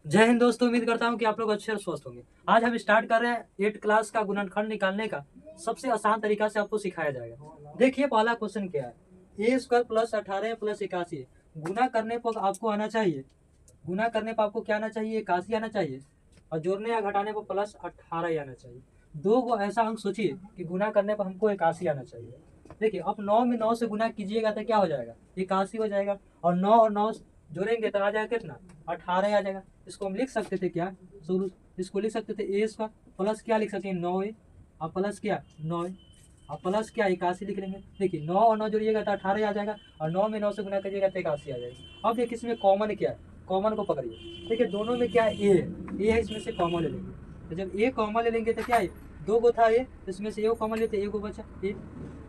जय हिंद दोस्तों, उम्मीद करता हूँ कि आप लोग अच्छे और स्वस्थ होंगे। आज हम स्टार्ट कर रहे हैं 8 क्लास का गुणनखंड निकालने का सबसे आसान तरीका से आपको सिखाया जाएगा। देखिए पहला क्वेश्चन क्या है। ए स्क्वायर प्लस 18 प्लस 81 गुना करने पर आपको आना चाहिए, गुना करने पर आपको क्या आना चाहिए, 81 आना चाहिए, और जोड़ने या घटाने पर प्लस 18 आना चाहिए। दो को ऐसा अंक सोचिए कि गुना करने पर हमको 81 आना चाहिए। देखिए अब 9 में 9 से गुना कीजिएगा तो क्या हो जाएगा, 81 हो जाएगा, और 9 और 9 जोड़ेंगे तो आ जाएगा कितना, 18 आ जाएगा। इसको हम लिख सकते थे क्या, शुरू इसको लिख सकते थे ए स्क्वायर प्लस क्या लिख सकते हैं 9 और प्लस क्या 9 और प्लस क्या 81 लिख लेंगे। देखिए 9 और 9 जोड़िएगा तो 18 आ जाएगा, और 9 में 9 से गुना करिएगा तो 81 आ जाएगा। अब देखिए इसमें कॉमन क्या है, कॉमन को पकड़िए। देखिए दोनों में क्या है, ए है, इसमें से कॉमन ले लेंगे। तो जब ए कॉमन ले लेंगे तो क्या है, दो गो था ए, इसमें से ए कॉमन लेते ए को बचा,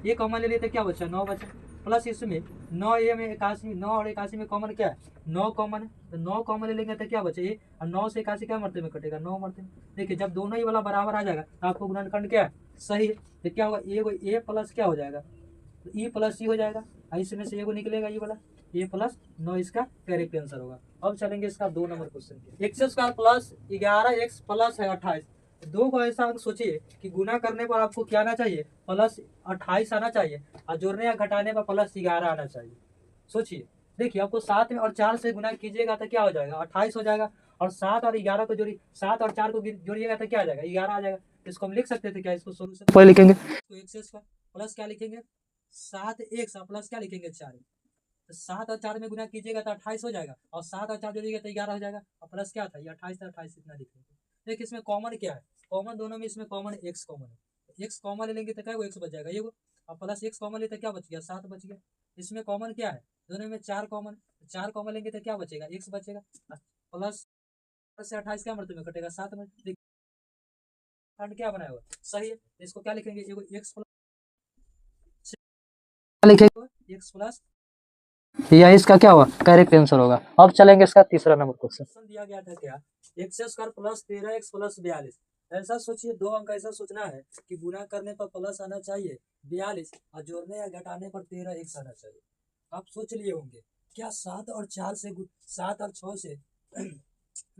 ए कॉमन ले लिए तो क्या बचा 9 बचा, प्लस इसमें 9 ए में 81, 9 और 81 में कॉमन क्या है 9 कॉमन है, तो 9 कॉमन ले लेंगे तो क्या बचे ए, और 9 से 81 क्या मरते में कटेगा 9 मरते में। देखिए जब दोनों ही वाला बराबर आ जाएगा तो आपको गुणनखंड क्या है सही है। तो क्या होगा ए प्लस क्या हो जाएगा, तो ई प्लस ई हो जाएगा, और इसमें से ए निकलेगा ये वाला ए प्लस 9 इसका करेक्ट आंसर होगा। अब चलेंगे इसका 2 नंबर क्वेश्चन के। X square plus 11 x plus है 28। दो को ऐसा अंक सोचिए कि गुना करने पर आपको क्या आना चाहिए, प्लस 28 आना चाहिए, और जोड़ने या घटाने पर प्लस 11 आना चाहिए। सोचिए, देखिए आपको 7 में और 4 से गुना कीजिएगा तो क्या हो जाएगा 28 हो जाएगा, और 7 और 11 को जोड़ी 7 और 4 को जोड़िएगा तो क्या आ जाएगा 11 आ जाएगा। इसको हम लिख सकते थे क्या, इसको सोल्यूशन पहले लिखेंगे, तो एक्स स्क्वायर प्लस क्या लिखेंगे 7 एक्स प्लस क्या लिखेंगे 4। तो 7 और 4 में गुना कीजिएगा तो 28 हो जाएगा, और 7 और 4 जोड़िएगा तो 11 हो जाएगा, और प्लस क्या था ये 28 था, 28 इतना लिखेंगे। देखिए इसमें कॉमन क्या है, कॉमन दोनों में इसमें कॉमन एक्स कॉमन है, एक्स कॉमन ले लेंगे तो क्या एक्स बच जाएगा ये, और प्लस एक्स कॉमन लेते क्या बच गया 7 बच गया। इसमें कॉमन क्या है, दोनों में 4 कॉमन, 4 कॉमन लेंगे तो क्या बचेगा एक्स बचेगा, प्लस से 28 क्या मरते में कटेगा 7 में। खंड क्या बनाया हुआ सही है, इसको क्या लिखेंगे एक्स प्लस लिखेंगे एक्स प्लस, या इसका क्या होगा करेक्ट आंसर होगा। अब चलेंगे इसका तीसरा नंबर क्वेश्चन दिया गया था क्या, x square plus 13 x plus 42। ऐसा सोचिए, दो अंक ऐसा सोचना है कि गुना करने पर प्लस आना चाहिए 42, और जोड़ने या घटाने पर 13 एक्स आना चाहिए। आप सोच लिए होंगे क्या 7 और 4 से 7 और 6 से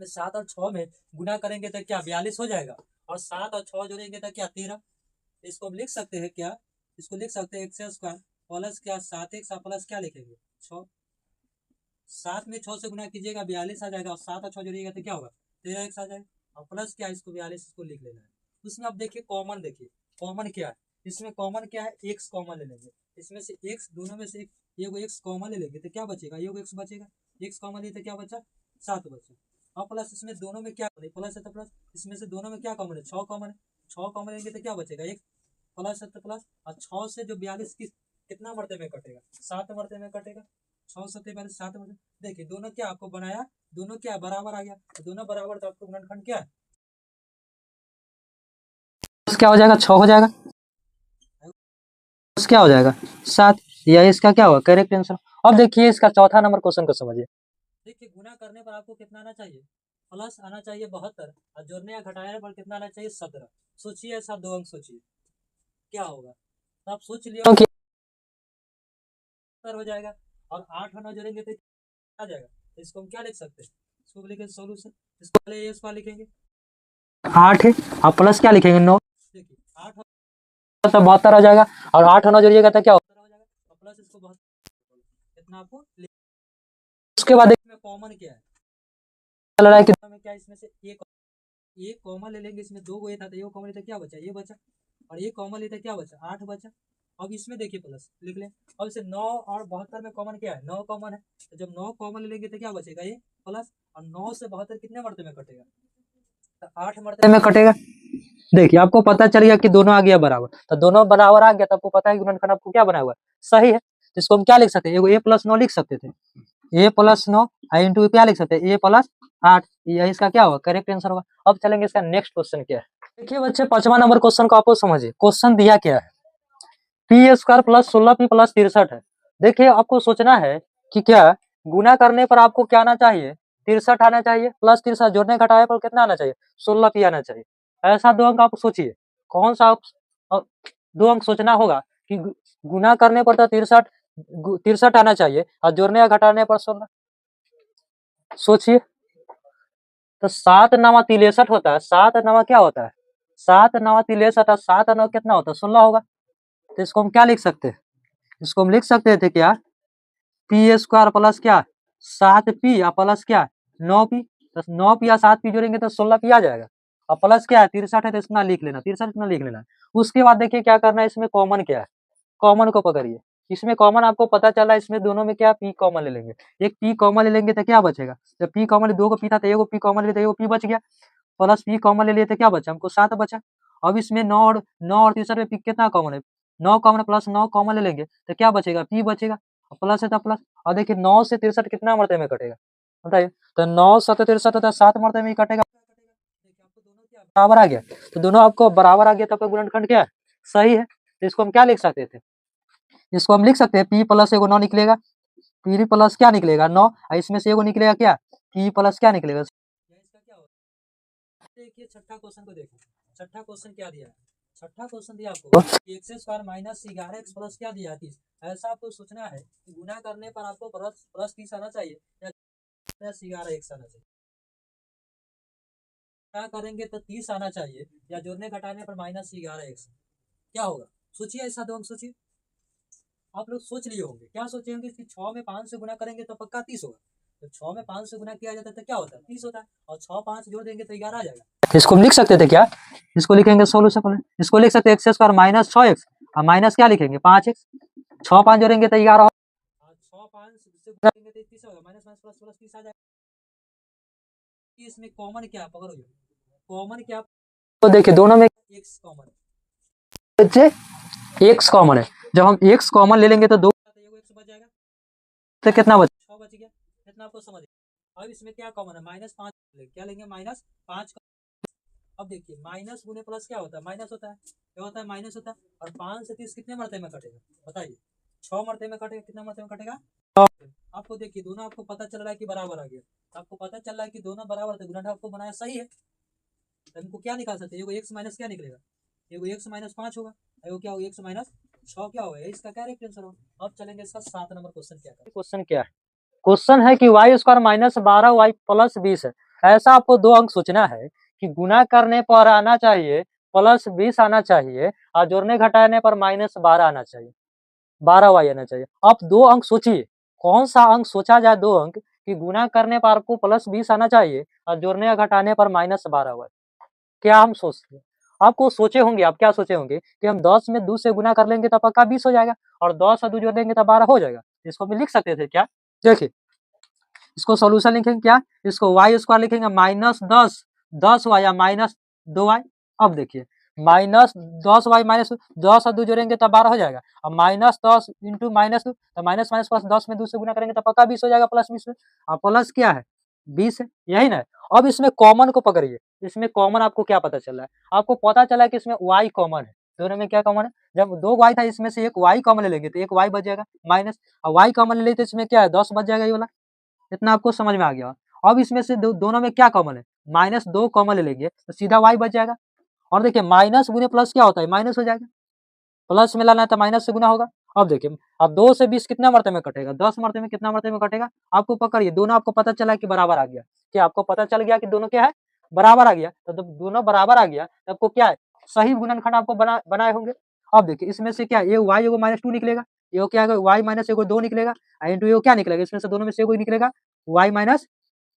7 और 6 में गुना करेंगे तो क्या 42 हो जाएगा, और 7 और 6 जोड़ेंगे तो क्या 13। इसको हम लिख सकते हैं क्या, इसको लिख सकते हैं एक्स स्क्वायर प्लस क्या 7 एक्स प्लस क्या लिखेंगे 6। 7 में 6 से गुना कीजिएगा 42 आ जाएगा, और 7 और 6 जोड़िएगा तो क्या होगा 13 एक्स आ जाएगा, और प्लस क्या इसको 42 इसको लिख लेना है। उसमें आप देखिए कॉमन, देखिए कॉमन क्या है, इसमें कॉमन क्या है एक्स कॉमन ले लेंगे, इसमें से एक्स दोनों में से एक एक्स कॉमन ले लेंगे तो क्या बचेगा ये एक्स बचेगा, एक्स कॉमन ले तो क्या बचा 7 बचा, और प्लस इसमें दोनों में क्या प्लस है तो प्लस, इसमें से दोनों में क्या कॉमन है 6 कॉमन है, 6 कॉमन लेंगे तो क्या बचेगा एक, प्लस है तो प्लस, और 6 से जो 42 कितना मरते में कटेगा 7 मरते में कटेगा, 6 सत्ते 42 7 मरते। देखिए दोनों क्या आपको बनाया, दोनों क्या बराबर आ गया, तो दोनों बराबर तो आपको गुणनखंड क्या है क्या हो जाएगा 6 हो जाएगा, क्या हो जाएगा 7, या इसका क्या होगा करेक्ट आंसर। अब देखिए इसका चौथा नंबर क्वेश्चन को समझिए। देखिए गुना करने पर आपको कितना आना चाहिए, प्लस आना चाहिए 72, और जोड़ने या घटाने पर कितना आना चाहिए 17। सोचिए ऐसा दो अंक सोचिए क्या होगा, तो आप सोच लिया कि हो जाएगा, और 8 और 9 जोड़ेंगे तो आ जाएगा। तो इसको हम क्या लिख सकते हैं, इसको लिखेंगे सोल्यूशन, इसको पहले ये इसको लिखेंगे 8 है, और प्लस क्या लिखेंगे 9। देखिए 8 तो 72 हो जाएगा, और 8 और 9 जोड़िएगा तो क्या हो जाएगा, और प्लस इसको 72 इतना आपको। उसके बाद इसमें कॉमन क्या है, चल रहा है कि क्या इसमें से एक कॉमन ले लेंगे, इसमें दो ये था तो ये कॉमन लेते क्या बचा ये बचा, और ये कॉमन लेते क्या बचा 8 बचा। अब इसमें देखिए प्लस लिख लें, अब इसे 9 और 72 में कॉमन क्या है 9 कॉमन है, तो जब 9 कॉमन ले लेंगे तो क्या बचेगा ये प्लस, और 9 से 72 कितने मरते में कटेगा, तो 8 मरते में कटेगा। देखिए आपको पता चल गया कि दोनों आ गया बराबर, तो दोनों बराबर आ गया तो आपको पता है कि गुणनखंड आपको क्या बना हुआ है सही है। तो इसको हम क्या लिख सकते हैं, ए प्लस 9 लिख सकते थे, ए प्लस 9 इंटू क्या लिख सकते हैं ए प्लस 8, ये इसका क्या होगा करेक्ट आंसर होगा। अब चलेंगे इसका नेक्स्ट क्वेश्चन क्या है। देखिए बच्चे 5वां नंबर क्वेश्चन को आपको समझिए, क्वेश्चन दिया क्या है, P square plus 16p plus 63 है। देखिए आपको सोचना है कि क्या गुना करने पर आपको क्या आना चाहिए 63 आना चाहिए, प्लस 63 जोड़ने घटाए पर कितना आना चाहिए 16p आना चाहिए। ऐसा दो अंक आप सोचिए, कौन सा दो अंक सोचना होगा कि गुना करने पर तो 63 आना चाहिए, और जोड़ने या घटाने पर 16। सोचिए तो 7 नवा 63 होता है, 7 नवा क्या होता है, 7 नवा 63 और 7 नवा कितना होता है, 16 होगा। तो इसको हम क्या लिख सकते हैं, इसको हम लिख सकते थे क्या, पी स्क्वायर प्लस क्या 7p या प्लस क्या 9p। तो 9p या 7p जोड़ेंगे तो 16p आ जाएगा, और प्लस क्या है 63 है तो इतना लिख लेना, 63 इतना लिख लेना। उसके बाद देखिए क्या करना है, इसमें कॉमन क्या है, कॉमन को पकड़िए। इसमें कॉमन आपको पता चला, इसमें दोनों में क्या p कॉमन ले लेंगे, एक p कॉमन ले लेंगे तो क्या बचेगा, जब p कॉमन, दो को p था तो एगो p कॉमन ले तो एगो p बच गया, प्लस p कॉमन ले लिए तो क्या बचा हमको 7 बचा। अब इसमें 9 और 63 में p कितना कॉमन है, 9 कॉमन प्लस 9 कॉमन ले लेंगे तो क्या बचेगा, p बचेगा, प्लस है तो प्लस। और देखिए 9 से 63 कितना मरते में कटेगा बताइए, तो 9 7 63 होता है, 7 मरते में ही कटेगा। बराबर आ गया, तो दोनों आपको बराबर आ गया तो आपका गुणनखंड क्या है, सही है। तो इसको हम क्या लिख सकते थे, इसको हम लिख सकते हैं p प्लस एगो 9 निकलेगा, p प्लस क्या निकलेगा 9, और इसमें से एगो निकलेगा क्या p प्लस क्या निकलेगा। इसका क्या होगा, देखिए छठा क्वेश्चन को देखो, छठा क्वेश्चन क्या दिया है, छठा क्वेश्चन दिया आपको x square minus 11x plus क्या दिया 30। ऐसा आपको सोचना है कि गुना करने पर आपको प्लस प्लस 30 आना चाहिए या प्लस 11x आना चाहिए, क्या करेंगे तो 30 आना चाहिए या जोड़ने घटाने पर माइनस 11x, क्या होगा सोचिए, ऐसा दो सोचिए, आप लोग सोच लिए होंगे, क्या सोचे होंगे कि 6 में 5 से गुना करेंगे तो पक्का 30 होगा, तो 6 में 5 से गुना किया जाता है तो क्या होता है 30 होता है, और 6 5 जोड़ देंगे तो 11 आ जाएगा। इसको हम लिख सकते थे क्या, इसको लिखेंगे सोल्यूशन, इसको लिख सकते हैं एक्स स्क्वायर माइनस 6x, और माइनस क्या लिखेंगे 5x, 6 5 जोड़ेंगे तो 11, 6 5 से गुना करेंगे तो 30 होगा, माइनस माइनस प्लस प्लस 30 आ जाएगा। इसमें कॉमन क्या पकड़ो, कॉमन क्या, तो देखिए दोनों में x कॉमन है, x कॉमन है, जब हम x कॉमन ले लेंगे तो दो x बच जाएगा, तो कितना बच 6 बच गया, इतना आपको समझ। अब इसमें क्या कॉमन है, -5 क्या लेंगे -5। अब देखिए माइनस गुने प्लस क्या होता है, माइनस होता है, क्या होता है माइनस होता है, और 5 से 30 कितने मरते में कटेगा बताइए, 6 मरते में कटेगा, कितना मरते में कटेगा। आपको देखिए दोनों आपको पता चल रहा है कि बराबर आ गया, आपको पता चल रहा है कि दोनों बराबर थे, गुणनखंड आपको बनाया सही है। तो हमको क्या निकाल सकते हैं, एगो x माइनस क्या निकलेगा, एगो x माइनस 5 होगा, एगो क्या होगा x माइनस 6 क्या होगा, इसका क्या करेक्ट आंसर होगा। अब चलेंगे इसका 7 नंबर क्वेश्चन, क्या है क्वेश्चन, क्या है क्वेश्चन है कि Y square minus 12y plus 20 है। ऐसा आपको दो अंक सोचना है कि गुना करने पर आना चाहिए प्लस 20 आना चाहिए, और जोड़ने घटाने पर माइनस 12 आना चाहिए, 12y आना चाहिए। आप दो अंक सोचिए, कौन सा अंक सोचा जाए, दो अंक कि गुना करने पर आपको प्लस 20 आना चाहिए और जोड़ने या घटाने पर माइनस 12y, क्या हम सोचते हैं, आपको सोचे होंगे, आप क्या सोचे होंगे कि हम 10 में 2 से गुना कर लेंगे तो पक्का 20 हो जाएगा, और 10 और 2 जोड़ देंगे तो 12 हो जाएगा। इसको भी लिख सकते थे क्या, देखिए इसको सॉल्यूशन लिखेंगे क्या, इसको वाई स्क्वायर लिखेंगे -10 10y या -2y। अब देखिए -10y माइनस 10 और 2 जोड़ेंगे तो 12 हो जाएगा, अब -10 इंटू -2 तो माइनस माइनस प्लस 10 में 2 से गुना करेंगे तो पक्का 20 हो जाएगा, प्लस 20 में, और प्लस क्या है 20 है, यही ना। अब इसमें कॉमन को पकड़िए, इसमें कॉमन आपको क्या पता चल रहा है, आपको पता चला है कि इसमें y कॉमन है, दोनों में क्या कॉमन है, जब दो y था इसमें से एक y कॉमन ले लेंगे तो एक y बच जाएगा माइनस, और y कॉमन ले लेते तो इसमें क्या है 10 बच जाएगा, ये वाला इतना आपको समझ में आ गया। अब इसमें से दोनों में क्या कॉमन है, -2 कॉमन ले लेंगे तो सीधा y बच जाएगा, और देखिए माइनस गुने प्लस क्या होता है, माइनस हो जाएगा, प्लस में लाना है तो माइनस से गुना होगा। अब देखिए अब 2 से 20 कितना मरते में कटेगा, 10 मरते में, कितना मरते में कटेगा, आपको पकड़िए, दोनों आपको पता चला कि बराबर आ गया, क्या आपको पता चल गया कि दोनों क्या है बराबर आ गया, तो जब दोनों बराबर आ गया तो आपको क्या है सही गुणनखंड आपको बनाए होंगे। अब देखिए इसमें से क्या ये y एगो -2 निकलेगा, ये क्या है y माइनस एगो 2 निकलेगा, इंटू ये क्या निकलेगा, इसमें से दोनों में से एगो निकलेगा y माइनस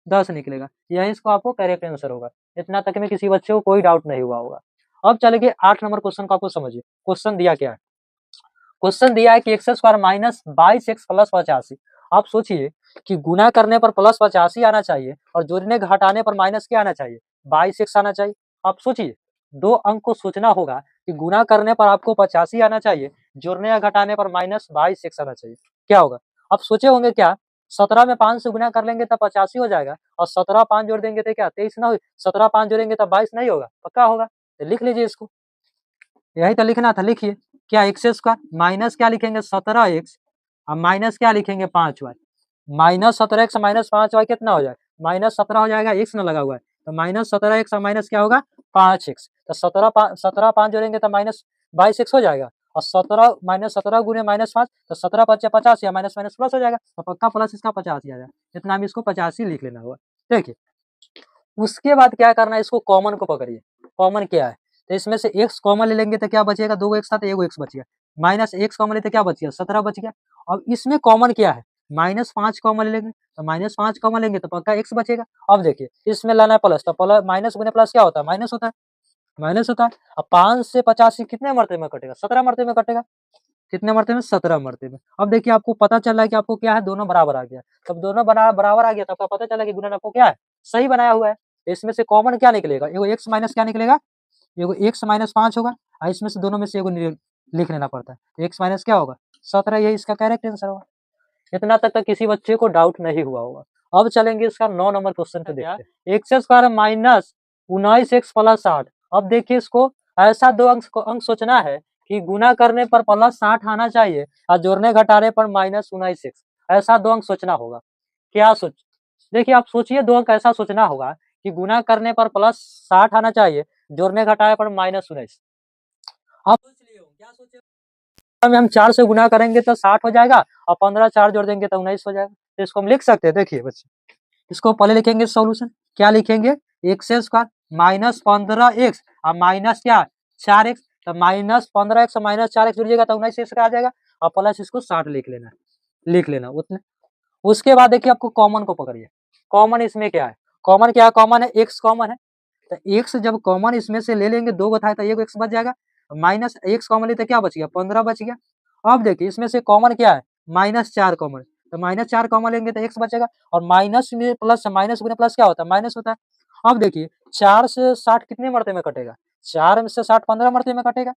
10 निकलेगा, यही इसको आपको करेक्ट आंसर होगा। इतना तक में किसी बच्चे को कोई डाउट नहीं हुआ होगा। अब चलेंगे 8 नंबर क्वेश्चन को, आपको समझिए क्वेश्चन दिया क्या है, क्वेश्चन दिया है कि x square minus 22x plus 85। आप सोचिए कि गुना करने पर प्लस 85 आना चाहिए और जोड़ने घटाने पर माइनस क्या आना चाहिए 22x आना चाहिए। आप सोचिए दो अंक को सोचना होगा कि गुना करने पर आपको 85 आना चाहिए, जोड़ने या घटाने पर -22x आना चाहिए, क्या होगा। आप सोचे होंगे क्या 17 में 5 से गुना कर लेंगे तब 85 हो जाएगा, और 17 5 जोड़ देंगे तो क्या 23 ना हो, 17 5 जोड़ेंगे तब 22 नहीं होगा, पक्का होगा। तो लिख लीजिए इसको, यही तो लिखना था, लिखिए क्या एक्स स्क्वायर माइनस क्या लिखेंगे 17x, और माइनस क्या लिखेंगे 5y, -17x माइनस 5y कितना हो जाएगा -17 हो जाएगा, x ना लगा हुआ है तो -17x और माइनस क्या होगा 5x, तो 17 5 जोड़ेंगे तो -22x हो जाएगा, और 17 -17 गुने -5 तो 17 5 50 या माइनस माइनस प्लस हो जाएगा, तो पक्का प्लस इसका 85 आ जाएगा, इतना हम इसको 85 लिख लेना होगा। देखिए उसके बाद क्या करना है, इसको कॉमन को पकड़िए, कॉमन क्या है, तो इसमें से x कॉमन ले लेंगे तो क्या बचेगा, 2 x था तो 1 x बच गया, माइनस x कॉमन लेते क्या बच गया, 17 बच गया। अब इसमें कॉमन क्या है, -5 कॉमन ले लेंगे, तो -5 कॉमन लेंगे तो पक्का x बचेगा। अब देखिए इसमें लाना है प्लस, तो प्लस माइनस गुने प्लस क्या होता है, माइनस होता है, माइनस होता है। अब 5 से 85 कितने मरते में कटेगा, 17 मरते में कटेगा, कितने मरते में, 17 मरते में। अब देखिए आपको पता चल रहा है कि आपको क्या है, दोनों बराबर आ गया। जब दोनों बराबर आ गया तो आपको पता चला कि गुणन आपको क्या है, सही बनाया हुआ है। इसमें से कॉमन क्या निकलेगा, एगो x माइनस क्या निकलेगा, एगो x माइनस 5 होगा, और इसमें से दोनों में से एगो लिख लेना पड़ता है, तो x माइनस क्या होगा, 17, यही इसका करेक्ट आंसर होगा। इतना तक किसी बच्चे को डाउट नहीं हुआ होगा। अब चलेंगे इसका 9 नंबर क्वेश्चन पे देखते हैं। X square minus 19x plus 8। अब देखिए इसको ऐसा दो अंक सोचना है कि गुना करने पर प्लस 60 आना चाहिए और जोड़ने घटाने पर माइनस 19x, ऐसा दो अंक सोचना होगा। क्या सोच, देखिए आप सोचिए, दो अंक ऐसा सोचना होगा कि गुना करने पर प्लस 60 आना चाहिए, जोड़ने घटाने पर माइनस 19। आप सोच लिए हो, क्या सोचे में हम 4 से गुना करेंगे तो 60 हो जाएगा, और 15 4 जोड़ देंगे तो 19 हो जाएगा। तो इसको हम लिख सकते हैं, देखिए बच्चे, इसको पहले लिखेंगे सॉल्यूशन, क्या लिखेंगे, एक्स स्क्वायर माइनस 15x और माइनस क्या 4x, तो माइनस 15x और माइनस 4x जुड़िएगा तो 19x आ जाएगा, और प्लस इसको 60 लिख लेना उतने। उसके बाद देखिए आपको कॉमन को पकड़िए, कॉमन इसमें क्या है, कॉमन क्या है, कॉमन है x कॉमन है, तो x जब कॉमन इसमें से ले लेंगे, 2 बताए तो 1 x बच जाएगा, माइनस x कॉमन लेते क्या बच गया, 15 बच गया। अब देखिए इसमें से कॉमन क्या है, -4 कॉमन, तो -4 कॉमन लेंगे तो x बचेगा, और माइनस में प्लस, माइनस गुने प्लस क्या होता है, माइनस होता है। अब देखिए 4 से 60 कितने मरते में कटेगा, 4 में से 60 15 मरते में कटेगा,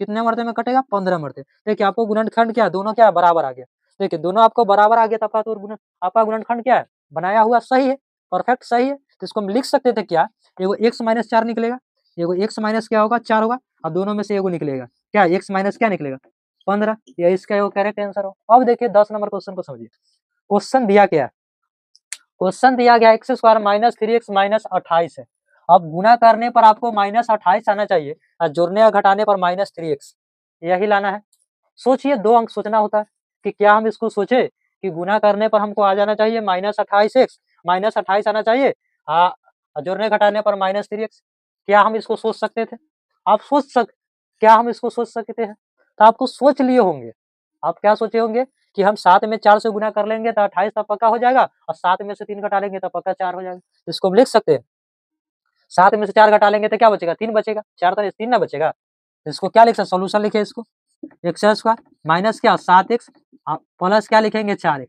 कितने मरते में कटेगा, 15 मरते। देखिए आपको गुणनखंड क्या, दोनों क्या बराबर आ गया, देखिए दोनों आपको बराबर आ गया, तो आपका गुणनखंड क्या है, बनाया हुआ सही है, परफेक्ट सही है। तो इसको हम लिख सकते थे क्या, एगो x माइनस 4 निकलेगा, एगो x माइनस क्या होगा, 4 होगा, और दोनों में से एगो निकलेगा क्या, x माइनस क्या निकलेगा, 15, ये इसका एगो करेक्ट आंसर हो। अब देखिए 10 नंबर क्वेश्चन को समझिए, क्वेश्चन दिया क्या है, क्वेश्चन दिया गया x square minus 3x minus 28 है। अब गुना करने पर आपको माइनस 28 आना चाहिए, और जोड़ने या घटाने पर माइनस 3x, यही लाना है। सोचिए, दो अंक सोचना होता है कि क्या हम इसको सोचे कि गुना करने पर हमको आ जाना चाहिए -28x, -28 आना चाहिए, हाँ, जोड़ने घटाने पर -3x, क्या हम इसको सोच सकते थे, आप क्या हम इसको सोच सकते हैं, तो आपको सोच लिए होंगे, आप क्या सोचे होंगे कि हम 7 में 4 से गुना कर लेंगे तो 28 तक पक्का हो जाएगा, और 7 में से 3 घटा लेंगे तो पक्का 4 हो जाएगा। इसको हम लिख सकते हैं, 7 में से 4 घटा लेंगे तो क्या बचेगा, 3 बचेगा, 4 तो 3 ना बचेगा। इसको क्या लिख सकते, सोल्यूशन लिखे इसको, एक्स स्क्वायर माइनस क्या 7x, प्लस क्या लिखेंगे 4x,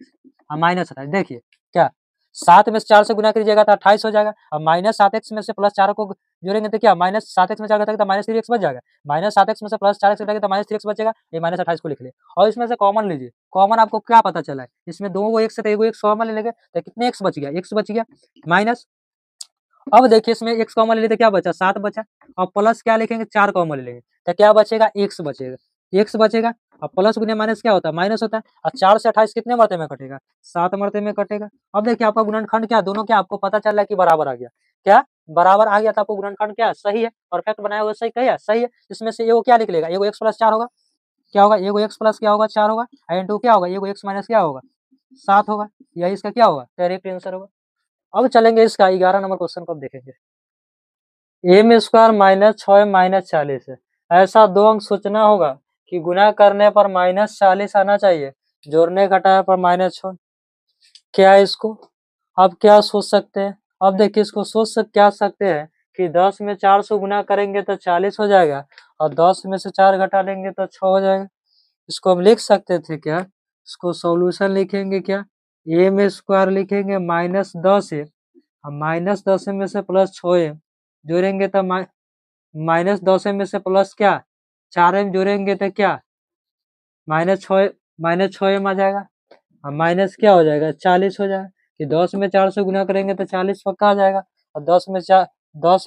माइनस हटा, देखिए क्या 7 में से 4 से गुना कीजिएगा तो 28 हो जाएगा, और -7x में से प्लस 4 को जोड़ेंगे तो क्या, -7x में 4 घटाएंगे तो -3x बच जाएगा, -7x में से प्लस 4x घटाएंगे तो -3x बचेगा, ये -28 को लिख ले। और इसमें से कॉमन लीजिए, कॉमन आपको क्या पता चला है, इसमें दो को x है तो एगो x कॉमन ले लेंगे तो कितने x बच गया, x बच गया, माइनस, अब देखिए इसमें x कॉमन ले लेते क्या बचा, 7 बचा, और प्लस क्या लिखेंगे 4 कॉमन ले लेंगे तो क्या बचेगा, x बचेगा, x बचेगा, और प्लस गुने माइनस क्या होता है, माइनस होता है, और 4 से 28 कितने मरते में कटेगा, 7 मरते में कटेगा। अब देखिए आपका गुणनखंड क्या, दोनों क्या आपको पता चल रहा है कि बराबर आ गया, क्या बराबर आ गया, तो आपको गुणनखंड क्या सही है, परफेक्ट बनाया हुआ सही, क्या सही है। इसमें से एगो क्या निकलेगा, एगो x प्लस 4 होगा, क्या होगा, एगो x प्लस क्या होगा 4 होगा, एंड टू क्या होगा, एगो x माइनस क्या होगा 7 होगा, यही इसका क्या होगा, करेक्ट आंसर होगा। अब चलेंगे इसका 11 नंबर क्वेश्चन को अब देखेंगे, एम स्क्वायर -6 -40 है, ऐसा दो अंक सोचना होगा कि गुना करने पर -40 आना चाहिए, जोड़ने घटाने पर -6, क्या इसको अब क्या सोच सकते हैं, अब देखिए इसको क्या सकते हैं कि 10 में 4 से गुना करेंगे तो 40 हो जाएगा, और 10 में से 4 घटा लेंगे तो 6 हो जाएगा। इसको हम लिख सकते थे क्या, इसको सॉल्यूशन लिखेंगे क्या, एम स्क्वायर लिखेंगे -10 है, -10 में से प्लस 6 जोड़ेंगे तो -10 में से प्लस क्या 4 में जोड़ेंगे तो क्या -6 में आ जाएगा, और माइनस क्या हो जाएगा 40 हो जाएगा, कि 10 में 4 से गुना करेंगे तो 40 पक्का आ जाएगा, और 10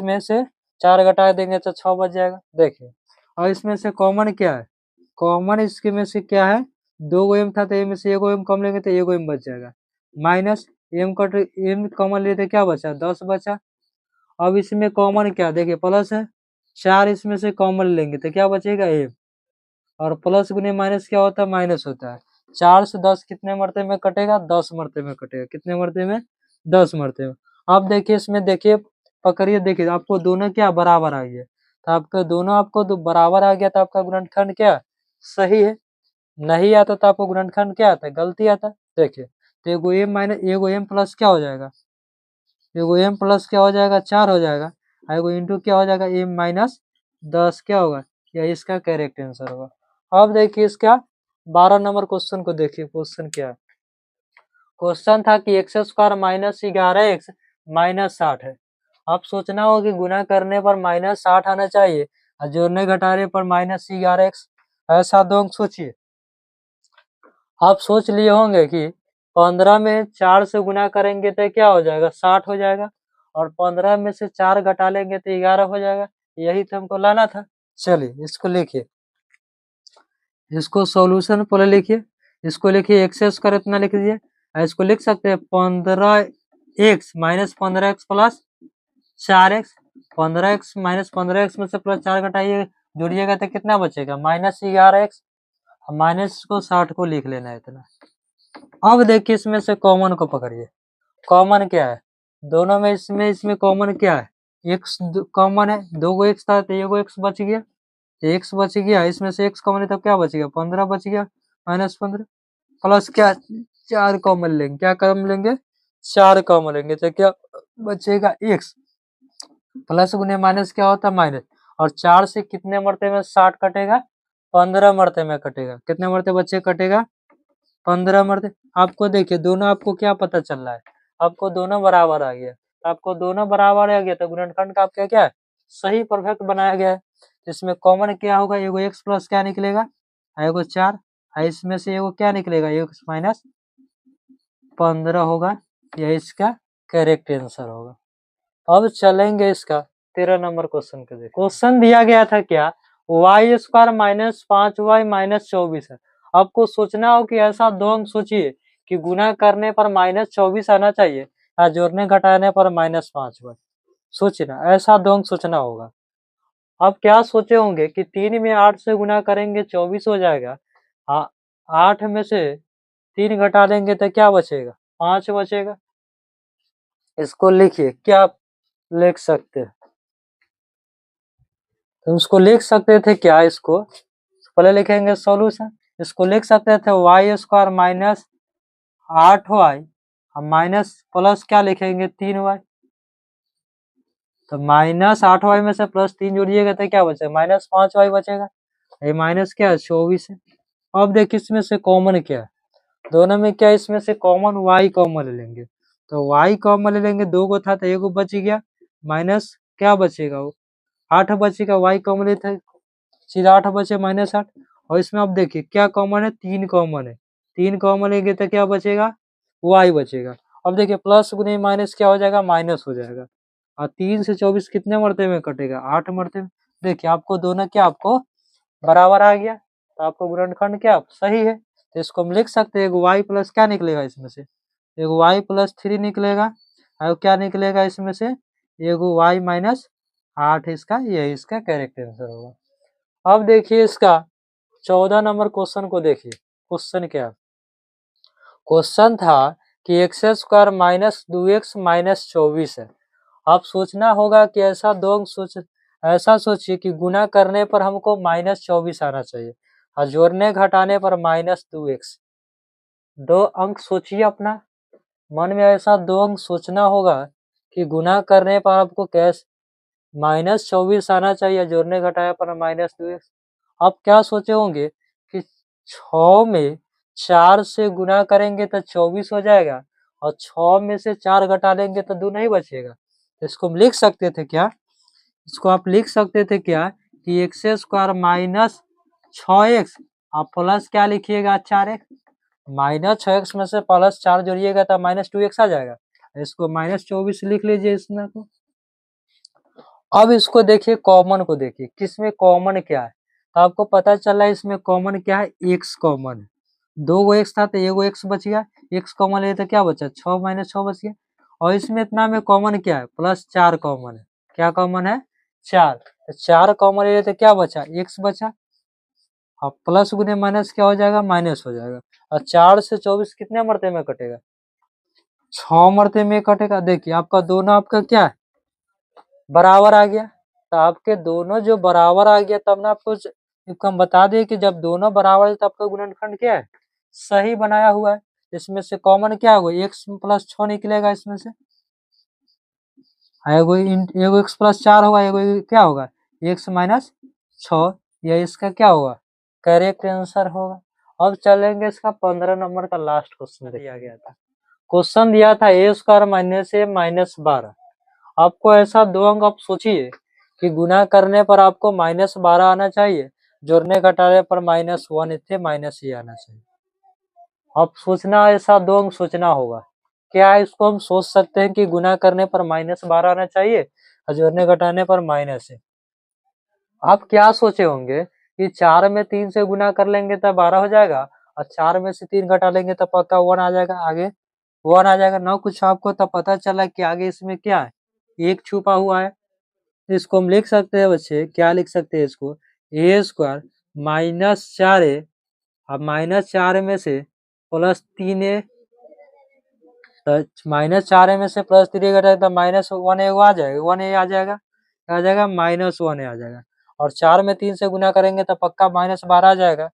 में से 4 घटा देंगे तो 6 बच जाएगा। देखिए, और इसमें से कॉमन क्या है, कॉमन इसके में से क्या है, 2 गो एम था तो एम में से एगो एम कम लेंगे तो एगो एम बच जाएगा, माइनस एम कॉमन लेते क्या बचा 10 बचा। अब इसमें कॉमन क्या, देखिए प्लस है, 4 इसमें से कॉमन लेंगे तो क्या बचेगा एम, और प्लस गुने माइनस क्या होता है, माइनस होता है। 4 से 10 कितने मरते में कटेगा, 10 मरते में कटेगा, कितने मरते में 10 मरते में। अब देखिए इसमें देखिए पकड़िए, देखिए आपको दोनों क्या बराबर आ गया, तो आपका दोनों आपको तो बराबर आ गया, तो आपका गुणनखंड क्या सही है। नहीं आता तो आपको गुणनखंड क्या आता है, गलती आता है। देखिए तो एगो एम माइनस एगो एम प्लस क्या हो जाएगा, एगो एम प्लस क्या हो जाएगा 4 हो जाएगा, एगो इंटू क्या हो जाएगा एम माइनस 10 क्या होगा, यह इसका करेक्ट आंसर होगा। अब देखिए इसका 12 नंबर क्वेश्चन को देखिए, क्वेश्चन क्या है। क्वेश्चन था कि x square minus 11x minus 60 है। अब सोचना हो कि गुना करने पर माइनस 60 आना चाहिए और जोड़ने घटाने पर माइनस 11x, ऐसा दो अंक सोचिए। आप सोच लिए होंगे कि 15 में 4 से गुना करेंगे तो क्या हो जाएगा 60 हो जाएगा, और 15 में से 4 घटा लेंगे तो 11 हो जाएगा, यही तो हमको लाना था। चलिए इसको लिखिए, इसको सॉल्यूशन पहले लिखिए, इसको लिखिए एक्स स्क्वायर इतना लिख दीजिए, इसको लिख सकते हैं 15x minus 15x plus 4x, 15x minus 15x में से प्लस 4 घटाइए जोड़िएगा तो कितना बचेगा माइनस 11x, माइनस को 60 को लिख लेना है इतना। अब देखिए इसमें से कॉमन को पकड़िए, कॉमन क्या है दोनों में, इसमें कॉमन क्या है, एक्स कॉमन है, दो गो एक्स था तो एगो एक्स बच गया, एक्स बच गया, इसमें से एक्स कॉमन है तो क्या बचेगा 15 बच गया, माइनस 15 प्लस क्या 4 कॉमन लेंगे, क्या कॉमन लेंगे 4 कॉमन लेंगे तो क्या बचेगा एक्स, प्लस गुने माइनस क्या होता है माइनस, और 4 से कितने मरते में 60 कटेगा 15 मरते में कटेगा, कितने मरते बच्चे कटेगा 15 मरते। आपको देखिए दोनों आपको क्या पता चल रहा है, आपको दोनों बराबर आ गया, आपको दोनों बराबर आ गया तो गुणनखंड का आपका क्या है सही परफेक्ट बनाया गया है। इसमें कॉमन क्या होगा, एगो एक्स प्लस क्या निकलेगा एगो 4, इसमें से एगो क्या निकलेगा एक्स माइनस 15 होगा, यह इसका करेक्ट आंसर होगा। अब चलेंगे इसका 13 नंबर क्वेश्चन के देखिए। क्वेश्चन दिया गया था क्या, Y square minus 5y minus 24 है। आपको सोचना हो कि ऐसा दो अंक सोचिए कि गुना करने पर माइनस 24 आना चाहिए या जोड़ने घटाने पर माइनस 5y, सोचिए ना ऐसा दो अंक सोचना होगा। आप क्या सोचे होंगे कि 3 में 8 से गुना करेंगे 24 हो जाएगा, 8 में से 3 घटा देंगे तो क्या बचेगा 5 बचेगा। इसको लिखिए, क्या लिख सकते हैं, तो उसको लिख सकते थे क्या, इसको पहले लिखेंगे सॉल्यूशन, इसको लिख सकते थे Y square minus 8y minus plus क्या लिखेंगे 3y, तो माइनस 8y में से प्लस 3 जोड़िएगा तो क्या बचेगा माइनस 5y बचेगा, ये माइनस क्या है 24 है। अब देखिए इसमें से कॉमन क्या है, दोनों में क्या इसमें से कॉमन y कॉमन ले लेंगे, तो y कॉमन ले लेंगे, दो गो था तो एगो बच गया, माइनस क्या बचेगा वो 8 बचेगा, y कॉमन लेते सीधा 8 बचे माइनस 8, और इसमें अब देखिए क्या कॉमन है 3 कॉमन है, 3 कॉमन लेंगे तो क्या बचेगा y बचेगा। अब देखिए प्लस गुने माइनस क्या हो जाएगा माइनस हो जाएगा, और 3 से 24 कितने मरते में कटेगा 8 मरते में। देखिए आपको दोनों क्या आपको बराबर आ गया, तो आपको गुणनखंड क्या सही है, तो इसको हम लिख सकते हैं एगो y प्लस क्या निकलेगा इसमें से एगो y प्लस 3 निकलेगा, और क्या निकलेगा इसमें से एगो y माइनस 8, इसका यही इसका करेक्ट आंसर होगा। अब देखिए इसका 14 नंबर क्वेश्चन को देखिए, क्वेश्चन क्या, क्वेश्चन था कि x square minus 2x minus 24 है। आप सोचना होगा कि ऐसा दो अंक ऐसा सोचिए कि गुना करने पर हमको माइनस 24 आना चाहिए और जोड़ने घटाने पर माइनस 2x, दो अंक सोचिए अपना मन में, ऐसा दो अंक सोचना होगा कि गुना करने पर आपको कैसे माइनस 24 आना चाहिए, जोड़ने घटाने पर माइनस 2x। आप क्या सोचे होंगे कि 6 में 4 से गुना करेंगे तो 24 हो जाएगा, और 6 में से 4 घटा लेंगे तो 2 नहीं बचेगा, तो इसको हम लिख सकते थे क्या, इसको आप लिख सकते थे क्या कि एक्स स्क्वायर माइनस 6x, आप प्लस क्या लिखिएगा 4x, माइनस 6x में से प्लस 4 जोड़िएगा तो माइनस 2x आ जाएगा, इसको माइनस 24 लिख लीजिए इसमें को। अब इसको देखिए कॉमन को देखिए, किसमें कॉमन क्या है, तो आपको पता चला इसमें कॉमन क्या है एक्स कॉमन है, दो गो एक्स था तो एगो एक्स बच गया, एक्स कॉमन ले तो क्या बचा 6 माइनस 6 बच गया, और इसमें इतना में कॉमन क्या है प्लस 4 कॉमन है, क्या कॉमन है 4, तो 4 कॉमन ले तो क्या बचा एक्स बचा, अब प्लस गुने माइनस क्या हो जाएगा माइनस हो जाएगा, और 4 से 24 कितने मरते में कटेगा 6 मरते में कटेगा। देखिए आपका दोनों आपका क्या है बराबर आ गया। तो आपके दोनों जो बराबर आ गया तब ना आपको हम बता दें कि जब दोनों बराबर है तो आपका गुणनखंड क्या है, सही बनाया हुआ है। इसमें से कॉमन क्या होगा, x प्लस 6 निकलेगा इसमें से, एगो x प्लस 4 होगा, एगो क्या होगा x माइनस 6, यह इसका क्या होगा, करेक्ट आंसर होगा। अब चलेंगे इसका 15 नंबर का लास्ट क्वेश्चन दिया गया था। क्वेश्चन दिया था ए स्क्वायर माइनस ए माइनस 12। आपको ऐसा दो अंक आप सोचिए कि गुना करने पर आपको -12 आना चाहिए, जोड़ने घटाने पर -1 इतने माइनस ये आना चाहिए। अब सोचना, ऐसा दो अंक सोचना होगा। क्या इसको हम सोच सकते हैं कि गुना करने पर -12 आना चाहिए और जोड़ने घटाने पर -1। आप क्या सोचे होंगे कि 4 में 3 से गुना कर लेंगे तब 12 हो जाएगा, और 4 में से 3 घटा लेंगे तब पक्का 1 आ जाएगा, आगे 1 आ जाएगा ना। कुछ आपको तब पता चला कि आगे इसमें क्या है, एक छुपा हुआ है। इसको हम लिख सकते हैं बच्चे, क्या लिख सकते हैं इसको, ए स्क्वायर -4a, अब -4 में से +3a, तो -4 में से +3 घटाए तो -1 एगो आ जाएगा, 1a आ जाएगा, आ जाएगा -1 आ जाएगा। और 4 में 3 से गुना करेंगे तो पक्का -12 आ जाएगा,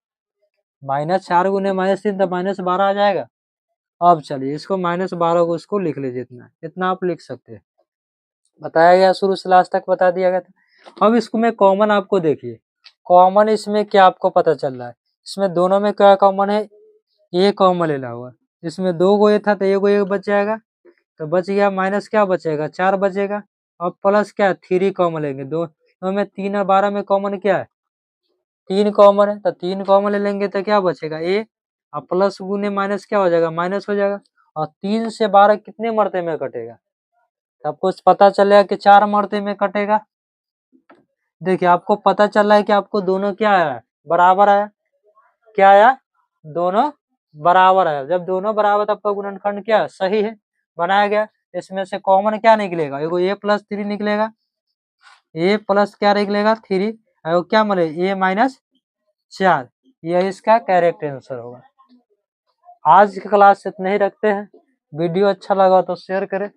-4 गुने -3 तो -12 आ जाएगा। अब चलिए इसको -12 को इसको लिख लीजिए, इतना इतना आप लिख सकते हैं, बताया गया शुरू से लास्ट तक बता दिया गया था। अब इसको मैं कॉमन आपको देखिए, कॉमन इसमें क्या आपको पता चल रहा है, इसमें दोनों में क्या कॉमन है, ए कॉमन लेना हुआ, इसमें 2 गो ए था तो एगो ए बच जाएगा, तो बच गया, माइनस क्या बचेगा 4 बचेगा। अब प्लस क्या 3 कॉमन लेंगे, दो में 3 और 12 में कॉमन क्या है 3 कॉमन है, तो 3 कॉमन ले लेंगे तो क्या बचेगा ए, और प्लस गुने माइनस क्या हो जाएगा माइनस हो जाएगा। और 3 से 12 कितने मरते में कटेगा, आपको पता चलेगा कि 4 मरते में कटेगा। देखिए आपको पता चल रहा है कि आपको दोनों क्या आया, बराबर आया, क्या आया, दोनों बराबर आया। जब दोनों बराबर तब आपका गुणनखंड क्या है, सही है, बनाया गया। इसमें से कॉमन क्या निकलेगा, एगो ए प्लस 3 निकलेगा, ए प्लस क्या निकलेगा 3, और क्या मिले ए माइनस 4, यह इसका करेक्ट आंसर होगा। आज की क्लास इतना ही रखते हैं, वीडियो अच्छा लगा तो शेयर करें।